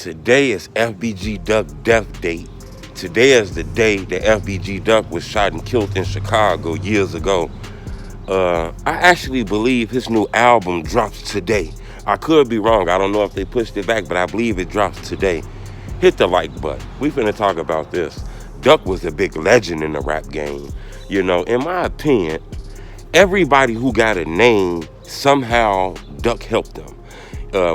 Today is FBG Duck death date. Today is the day that FBG Duck was shot and killed in Chicago years ago. I actually believe his new album drops today. I could be wrong. I don't know if they pushed it back, but I believe it drops today. Hit the like button. We finna talk about this. Duck was a big legend in the rap game. You know, in my opinion, everybody who got a name, somehow Duck helped them.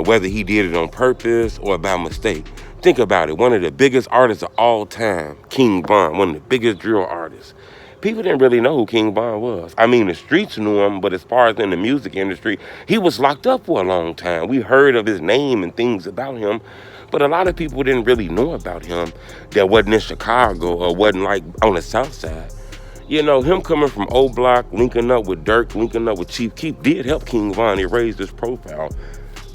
Whether he did it on purpose or by mistake. Think about it. One of the biggest artists of all time, King Von, one of the biggest drill artists. People didn't really know who King Von was. I mean, the streets knew him, but as far as in the music industry, he was locked up for a long time. We heard of his name and things about him, but a lot of people didn't really know about him that wasn't in Chicago or wasn't like on the South Side. You know, him coming from O Block, linking up with Dirk, linking up with Chief Keef did help King Von. It raised his profile.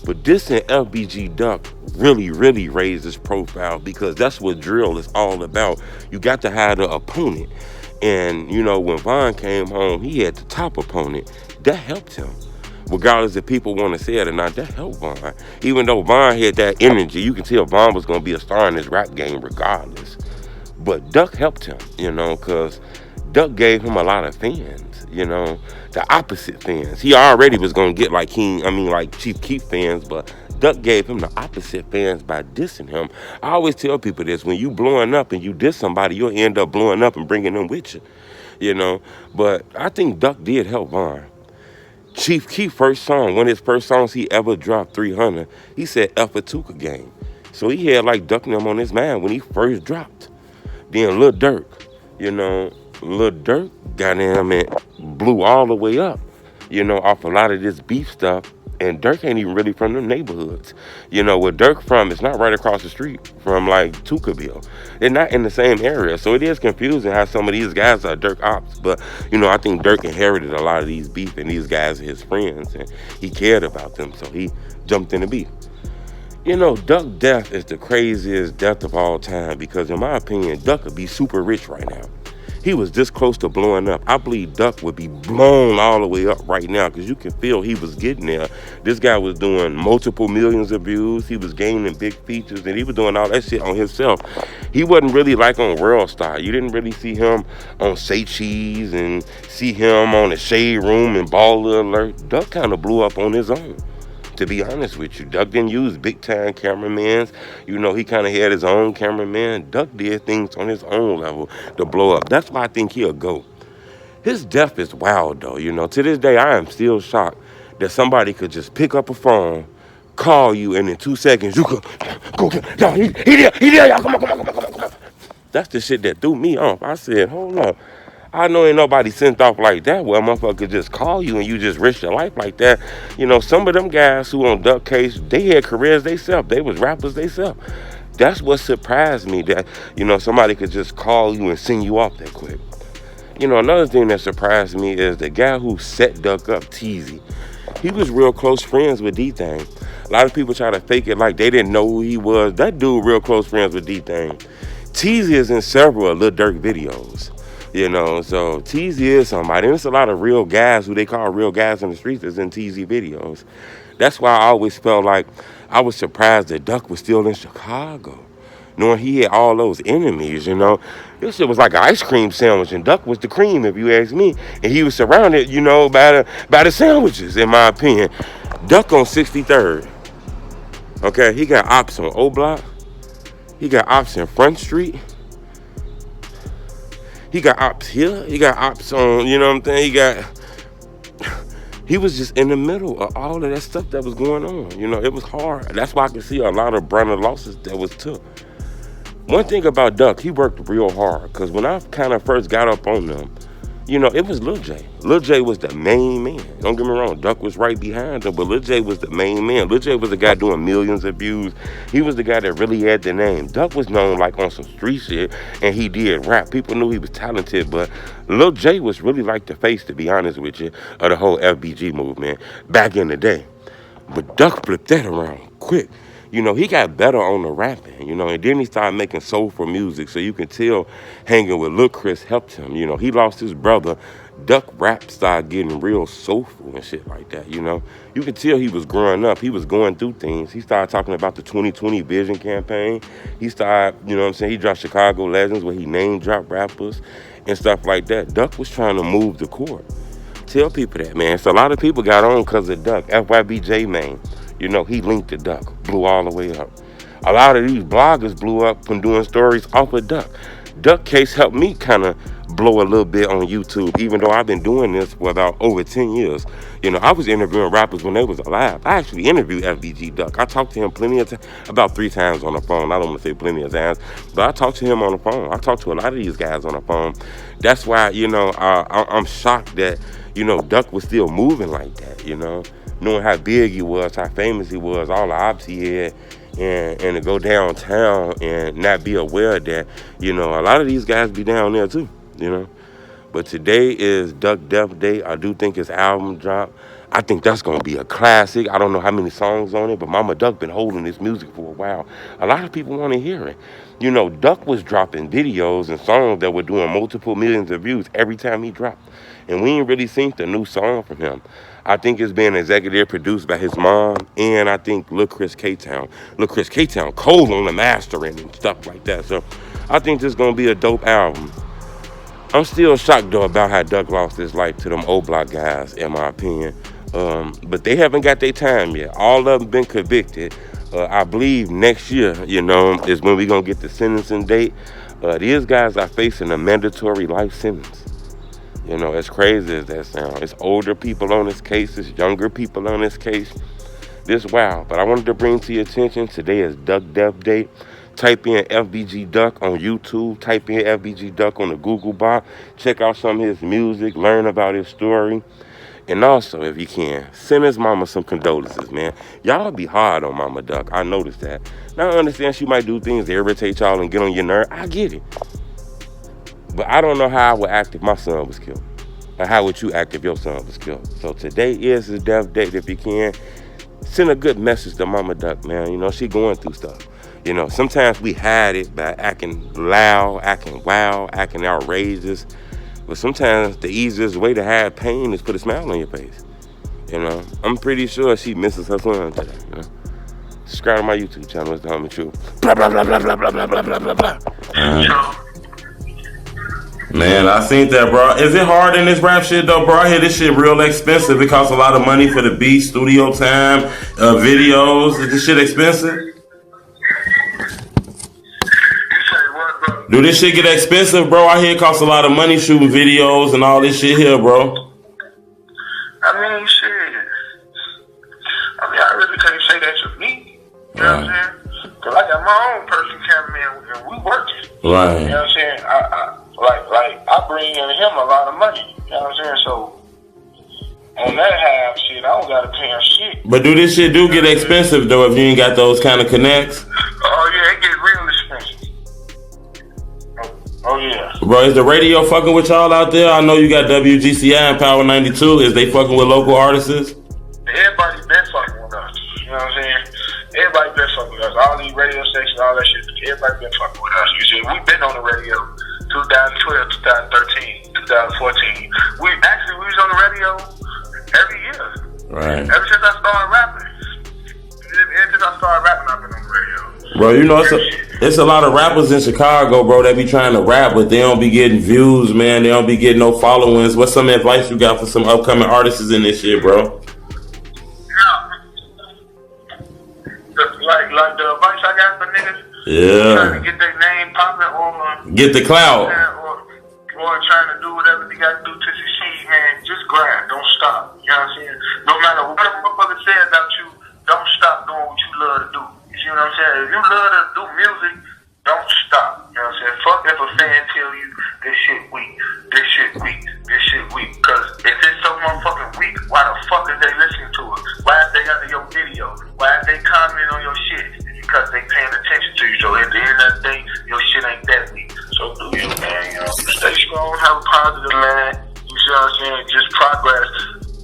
But this and FBG Duck really raised his profile because that's what drill is all about. You got to have the opponent. And, you know, when Von came home, he had the top opponent. That helped him. Regardless if people want to say it or not, that helped Von. Even though Von had that energy, you can tell Von was going to be a star in this rap game regardless. But Duck helped him, you know, because Duck gave him a lot of fans, you know, the opposite fans. He already was going to get like Chief Keef fans, but Duck gave him the opposite fans by dissing him. I always tell people this, when you blowing up and you diss somebody, you'll end up blowing up and bringing them with you, you know. But I think Duck did help Von. Chief Keef first song, one of his first songs he ever dropped, 300, he said F a Tuka game. So he had like Duck and them on his mind when he first dropped. Then Lil Durk, you know, Lil Durk got him and blew all the way up, you know, off a lot of this beef stuff. And Durk ain't even really from them neighborhoods. You know, where Durk from, it's not right across the street from like Tukaville. They're not in the same area. So it is confusing how some of these guys are Durk ops. But, you know, I think Durk inherited a lot of these beef and these guys are his friends. And he cared about them. So he jumped in the beef. You know, Duck death is the craziest death of all time because in my opinion, Duck would be super rich right now. He was this close to blowing up. I believe Duck would be blown all the way up right now because you can feel he was getting there. This guy was doing multiple millions of views. He was gaining big features and he was doing all that shit on himself. He wasn't really like on World Star. You didn't really see him on Say Cheese and see him on the Shade Room and Baller Alert. Duck kind of blew up on his own. To be honest with you, Duck didn't use big-time cameramans. You know, he kind of had his own cameraman. Duck did things on his own level to blow up. That's why I think he'll go. His death is wild, though. You know, to this day, I am still shocked that somebody could just pick up a phone, call you, and in 2 seconds, you could go get, yo, he there, y'all, come on. That's the shit that threw me off. I said, hold up. I know ain't nobody sent off like that. Well, motherfucker just call you and you just risk your life like that. You know, some of them guys who on Duck Case, they had careers theyself. They was rappers theyself. That's what surprised me, that, you know, somebody could just call you and send you off that quick. You know, another thing that surprised me is the guy who set Duck up, Teezy. He was real close friends with D-Thang. A lot of people try to fake it like they didn't know who he was. That dude real close friends with D-Thang. Teezy is in several Lil Durk videos. You know, so Teezy is somebody. And it's a lot of real guys who they call real guys in the streets that's in Teezy videos. That's why I always felt like I was surprised that Duck was still in Chicago, knowing he had all those enemies, you know. This shit was like an ice cream sandwich, and Duck was the cream, if you ask me. And he was surrounded, you know, by the sandwiches, in my opinion. Duck on 63rd. Okay, he got ops on O Block. He got ops in Front Street. He got ops here. He got ops on, you know what I'm saying? He was just in the middle of all of that stuff that was going on. You know, it was hard. That's why I can see a lot of brand losses that was took. One thing about Duck, he worked real hard. Because when I kind of first got up on them, you know, it was Lil J. Lil J was the main man. Don't get me wrong, Duck was right behind him, but Lil J was the main man. Lil J was the guy doing millions of views. He was the guy that really had the name. Duck was known like on some street shit, and he did rap. People knew he was talented, but Lil J was really like the face, to be honest with you, of the whole FBG movement back in the day. But Duck flipped that around quick. You know, he got better on the rapping, you know, and then he started making soulful music. So you can tell hanging with Lil Chris helped him. You know, he lost his brother Duck rap started getting real soulful and shit like that, you know. You could tell he was growing up. He was going through things. He started talking about the 2020 Vision campaign. He started, you know what I'm saying, he dropped Chicago Legends where he name dropped rappers and stuff like that. Duck was trying to move the court. Tell people that, man. So a lot of people got on because of Duck. FYBJ, man, you know, he linked to Duck, blew all the way up. A lot of these bloggers blew up from doing stories off of Duck. Duck case helped me kind of blow a little bit on YouTube, even though I've been doing this for about over 10 years. You know, I was interviewing rappers when they was alive. I actually interviewed FBG Duck. I talked to him plenty of times, about 3 times on the phone. I don't want to say plenty of times, but I talked to him on the phone. I talked to a lot of these guys on the phone. That's why, you know, I'm shocked that, you know, Duck was still moving like that, you know, knowing how big he was, how famous he was, all the ops he had. And to go downtown and not be aware that, you know, a lot of these guys be down there too, you know. But today is Duck Death Day. I do think his album dropped. I think that's gonna be a classic. I don't know how many songs on it, but Mama Duck been holding this music for a while. A lot of people want to hear it. You know, Duck was dropping videos and songs that were doing multiple millions of views every time he dropped. And we ain't really seen the new song from him. I think it's being executive produced by his mom, and I think Lil Chris K-Town. Lil Chris K-Town cold on the mastering and stuff like that. So I think this is gonna be a dope album. I'm still shocked though about how Duck lost his life to them old block guys, in my opinion. But they haven't got their time yet. All of them been convicted. I believe next year, you know, is when we gonna get the sentencing date. These guys are facing a mandatory life sentence. You know, as crazy as that sounds, it's older people on this case, it's younger people on this case. This wild. But I wanted to bring to your attention, today is Duck Death Day. Type in FBG Duck on YouTube. Type in FBG Duck on the Google box. Check out some of his music. Learn about his story. And also, if you can, send his mama some condolences, man. Y'all be hard on Mama Duck. I noticed that. Now, I understand she might do things that irritate y'all and get on your nerve. I get it. But I don't know how I would act if my son was killed. Or how would you act if your son was killed? So today is his death date. If you can, send a good message to Mama Duck, man. You know, she going through stuff. You know, sometimes we hide it by acting loud, acting wild, acting outrageous. But sometimes the easiest way to hide pain is put a smile on your face. You know, I'm pretty sure she misses her son today, you know. Subscribe to my YouTube channel, it's the Homie Truth. Blah, blah, blah, blah, blah, blah, blah, blah, blah, blah. Man, I seen that, bro. Is it hard in this rap shit, though, bro? I hear this shit real expensive. It costs a lot of money for the beat, studio time, videos. Is this shit expensive? Do this shit get expensive, bro? I hear it costs a lot of money shooting videos and all this shit here, bro. I mean, shit. I mean, I really can't say that to me. You know what I'm saying? Because I got my own person cameraman and we working. Right. You know what I'm saying? I bring in him a lot of money. You know what I'm saying? So, on that half, shit, I don't got to pay him shit. But do this shit get expensive, though, if you ain't got those kind of connects? Oh, yeah, it get real expensive. Oh, yeah. Bro, is the radio fucking with y'all out there? I know you got WGCI and Power 92. Is they fucking with local artists? Everybody been fucking with us. You know what I'm saying? Everybody been fucking with us. All these radio stations, all that shit. Everybody been fucking with us. You see, we've been on the radio 2012, 2013, 2014. We was on the radio every year. Right. Ever since I started rapping. Ever since I started rapping, I've been on the radio. Bro, you know, it's a lot of rappers in Chicago, bro, that be trying to rap, but they don't be getting views, man. They don't be getting no followings. What's some advice you got for some upcoming artists in this shit, bro? Like the advice I got for niggas. Yeah. Trying to get their name popping or get the clout. Or trying to do whatever they got to do to succeed, man. Just grind. Don't stop. You know what I'm saying? No matter what a motherfucker say about you, don't stop doing what you love to do. You see what I'm saying? If you love to do music, don't stop. You know what I'm saying? Fuck if a fan tell you this shit weak, this shit weak, this shit weak. Cause if it's so motherfucking weak, why the fuck is they listening to it? Why is they under your video? Why is they commenting on your shit? It's because they paying attention to you. So at the end of the day, your shit ain't that weak. So do you, man. You know, stay strong, have a positive mind. You see what I'm saying? Just progress.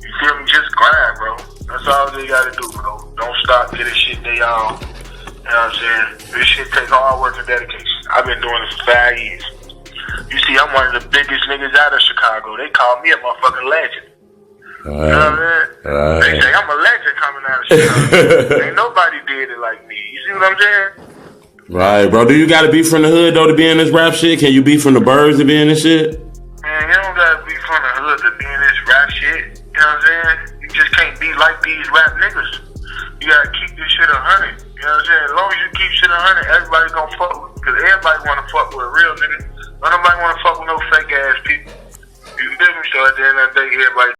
You feel me? Just grind, bro. That's all they gotta do, bro. Don't stop. Get this shit they all. You know what I'm saying? This shit takes hard work and dedication. I've been doing this for 5 years. You see, I'm one of the biggest niggas out of Chicago. They call me a motherfucking legend. You know what I mean? They say I'm a legend coming out of Chicago. Ain't nobody did it like me. You see what I'm saying? Right, bro. Do you gotta be from the hood though to be in this rap shit? Can you be from the burbs to be in this shit? Man, you don't gotta be from the hood to be in this rap shit. You know what I'm saying? You just can't be like these rap niggas. You gotta keep this shit 100. You know what I'm saying? As long as you keep shit 100, everybody gonna fuck with. Cause everybody wanna fuck with a real nigga. Nobody wanna fuck with no fake ass people. You feel me? So at the end of the day, everybody